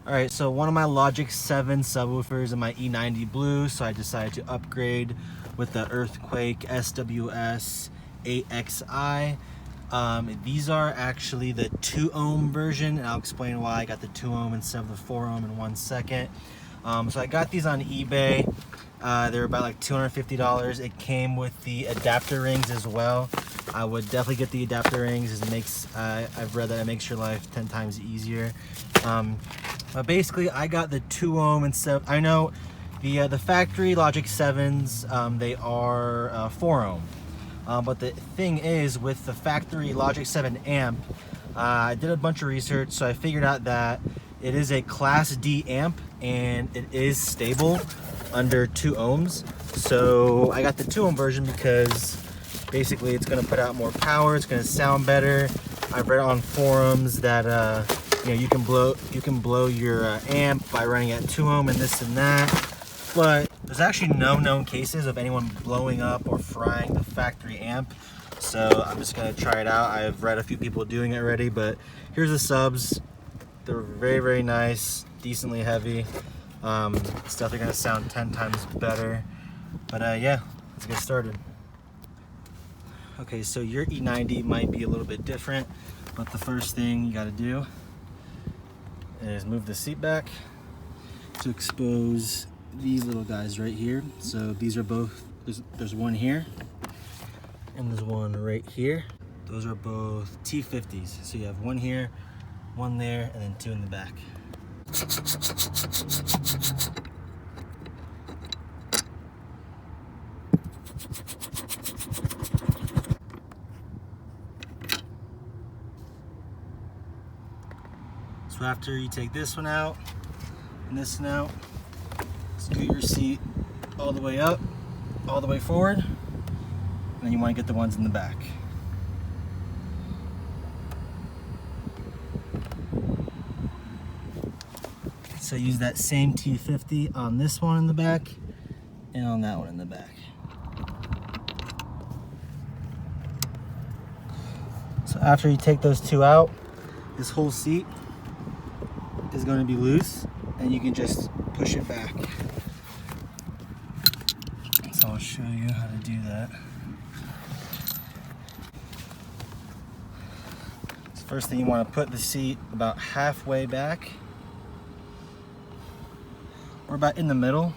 Alright, so one of my Logic 7 subwoofers in my E90 blue, so I decided to upgrade with the Earthquake SWS 8XI. These are actually the 2 ohm version, and I'll explain why I got the 2 ohm instead of the 4 ohm in 1 second. So I got these on eBay. They were about like $250. It came with the adapter rings as well. I would definitely get the adapter rings. It makes I've read that it makes your life 10 times easier. But basically, I got the 2 ohm instead. I know the factory Logic 7s, they are 4 ohm. But the thing is, with the factory Logic 7 amp, I did a bunch of research, so I figured out that it is a Class D amp, and it is stable under 2 ohms. So I got the 2 ohm version because basically it's going to put out more power, it's going to sound better. I've read on forums that you know, you can blow your amp by running at 2 ohm and this and that, but there's actually no known cases of anyone blowing up or frying the factory amp. So I'm just gonna try it out. I've read a few people doing it already, but here's the subs. They're very, very nice, decently heavy. It's definitely gonna sound 10 times better. But yeah, let's get started. Okay, so your E90 might be a little bit different, but the first thing you gotta do is move the seat back to expose these little guys right here. So these are both, there's one here and there's one right here. Those are both T50s. So you have one here, one there, and then 2 in the back. So after you take this one out and this one out, scoot your seat all the way up, all the way forward, and then you want to get the ones in the back. So use that same T50 on this one in the back and on that one in the back. So after you take those 2 out, this whole seat is going to be loose, and you can just push it back. So I'll show you how to do that. So first thing, you want to put the seat about halfway back, or about in the middle.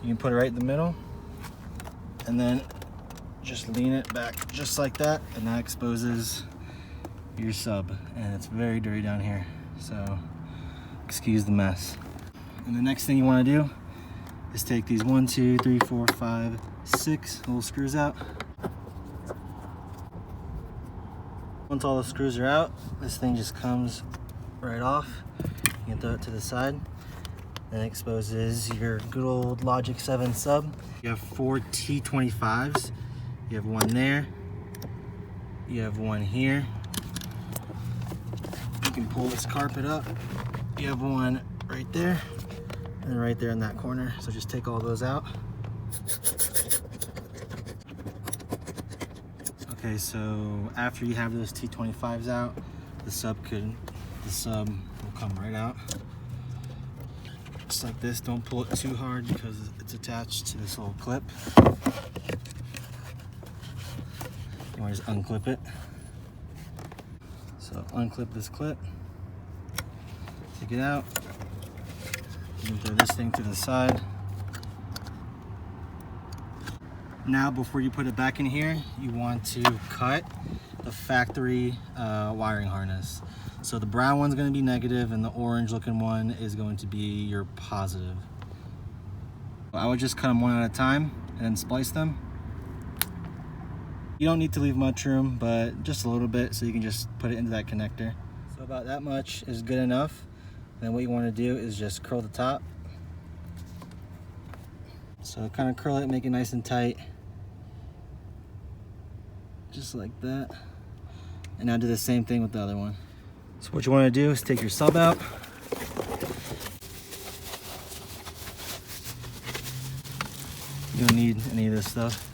You can put it right in the middle, and then just lean it back just like that, and that exposes your sub. And it's very dirty down here, so excuse the mess. And the next thing you want to do is take these 1, 2, 3, 4, 5, 6 little screws out. Once all the screws are out, this thing just comes right off. You can throw it to the side. Then it exposes your good old Logic 7 sub. You have 4 T25s. You have one there. You have one here. You can pull this carpet up. You have one right there, and right there in that corner. So just take all those out. Okay, so after you have those T25s out, the sub will come right out. Just like this. Don't pull it too hard because it's attached to this little clip. You want to just unclip it. So unclip this clip. Take it out. You can throw this thing to the side. Now, before you put it back in here, you want to cut the factory wiring harness. So the brown one's going to be negative, and the orange looking one is going to be your positive. I would just cut them one at a time and then splice them. You don't need to leave much room, but just a little bit, so you can just put it into that connector. So about that much is good enough. Then what you want to do is just curl the top. So kind of curl it, make it nice and tight. Just like that. And now do the same thing with the other one. So what you want to do is take your sub out. You don't need any of this stuff.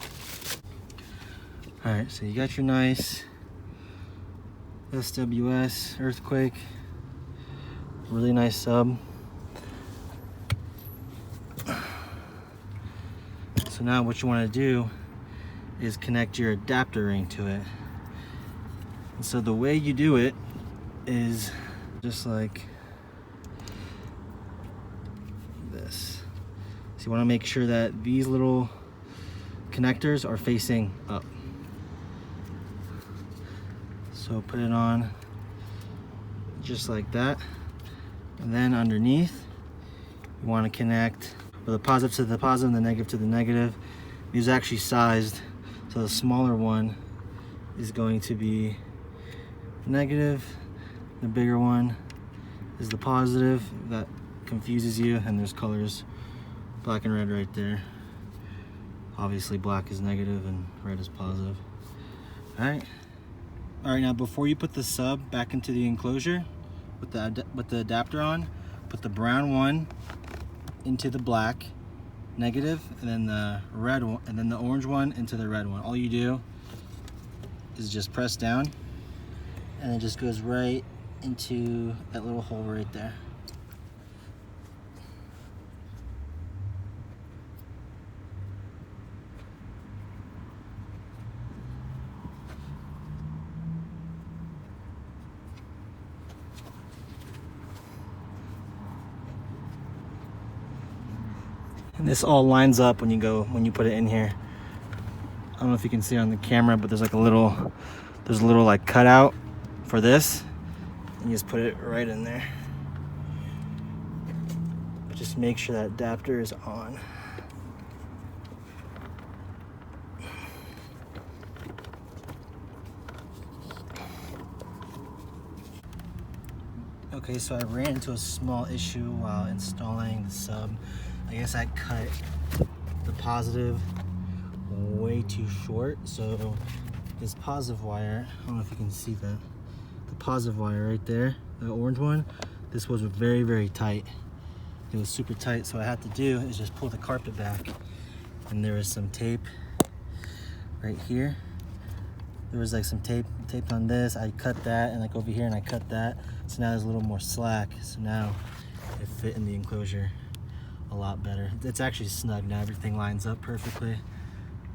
Alright, so you got your nice SWS Earthquake really nice sub. So now what you want to do is connect your adapter ring to it. And so the way you do it is just like this. So you want to make sure that these little connectors are facing up. So put it on just like that. And then underneath, you want to connect the positive to the positive and the negative to the negative. These are actually sized, so the smaller one is going to be negative, the bigger one is the positive. That confuses you, and there's colors, black and red right there. Obviously black is negative and red is positive. All right, now before you put the sub back into the enclosure with the adapter on, put the brown one into the black negative, and then the red one, and then the orange one into the red one. All you do is just press down, and it just goes right into that little hole right there. And this all lines up when you put it in here. I don't know if you can see it on the camera, but there's like a little like cutout for this, and you just put it right in there. But just make sure that adapter is on. Okay, so I ran into a small issue while installing the sub. I guess I cut the positive way too short, so this positive wire, I don't know if you can see that, the positive wire right there, the orange one, this was very, very tight. It was super tight, so what I had to do is just pull the carpet back, and there was some tape right here. There was like some tape on this. I cut that, and like over here, and I cut that, so now there's a little more slack, so now it fit in the enclosure a lot better. It's actually snug now, everything lines up perfectly.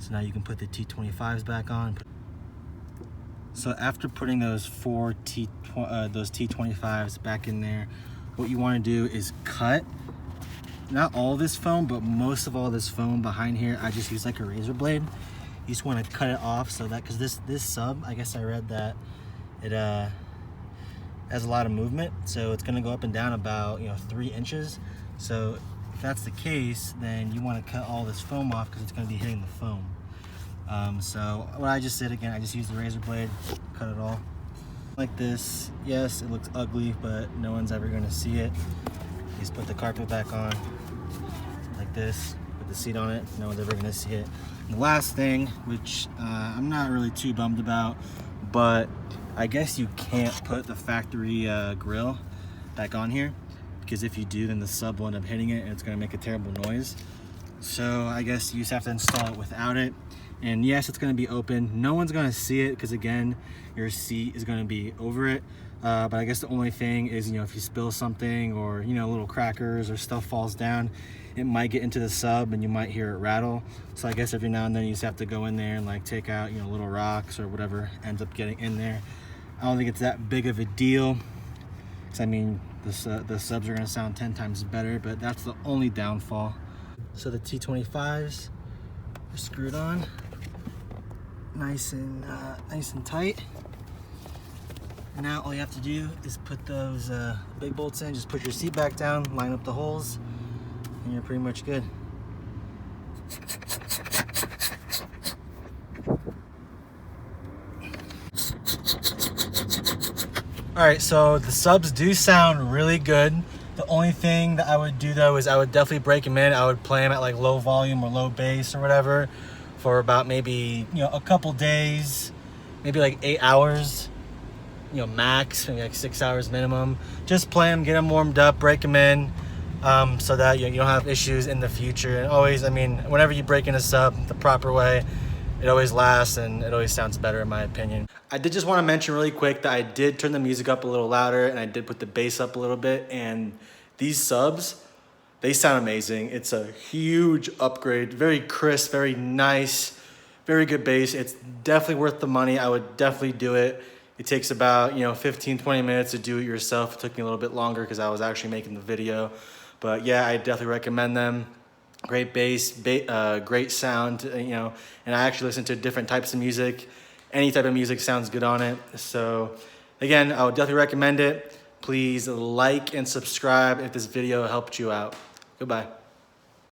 So now you can put the T25s back on. So after putting those those T25s back in there, what you want to do is cut, not all this foam, but most of all this foam behind here. I just use like a razor blade. You just want to cut it off, so that, because this sub, I guess I read that it has a lot of movement, so it's going to go up and down about 3 inches. So if that's the case, then you want to cut all this foam off because it's going to be hitting the foam. So what I just did, again, I just used the razor blade, cut it all like this. Yes, it looks ugly, but no one's ever going to see it. You just put the carpet back on like this, put the seat on it, no one's ever going to see it. And the last thing, which I'm not really too bummed about, but I guess you can't put the factory grill back on here, because if you do, then the sub will end up hitting it and it's going to make a terrible noise. So I guess you just have to install it without it. And yes, it's going to be open. No one's going to see it because, again, your seat is going to be over it. But I guess the only thing is, if you spill something, or little crackers or stuff falls down, it might get into the sub and you might hear it rattle. So I guess every now and then you just have to go in there and like take out little rocks or whatever ends up getting in there. I don't think it's that big of a deal, because I mean the subs are going to sound 10 times better, but that's the only downfall. So the T25s are screwed on nice and tight. And now all you have to do is put those big bolts in. Just put your seat back down, line up the holes, and you're pretty much good. All right, so the subs do sound really good. The only thing that I would do though is I would definitely break them in. I would play them at like low volume or low bass or whatever for about maybe a couple days, maybe like 8 hours, max, maybe like 6 hours minimum. Just play them, get them warmed up, break them in, so that you don't have issues in the future. And always, I mean, whenever you break in a sub the proper way, it always lasts and it always sounds better, in my opinion. I did just want to mention really quick that I did turn the music up a little louder and I did put the bass up a little bit, and these subs, they sound amazing. It's a huge upgrade, very crisp, very nice, very good bass. It's definitely worth the money. I would definitely do it. It takes about 15, 20 minutes to do it yourself. It took me a little bit longer because I was actually making the video. But yeah, I definitely recommend them. Great bass, great sound, and I actually listen to different types of music. Any type of music sounds good on it. So again, I would definitely recommend it. Please like and subscribe if this video helped you out. Goodbye.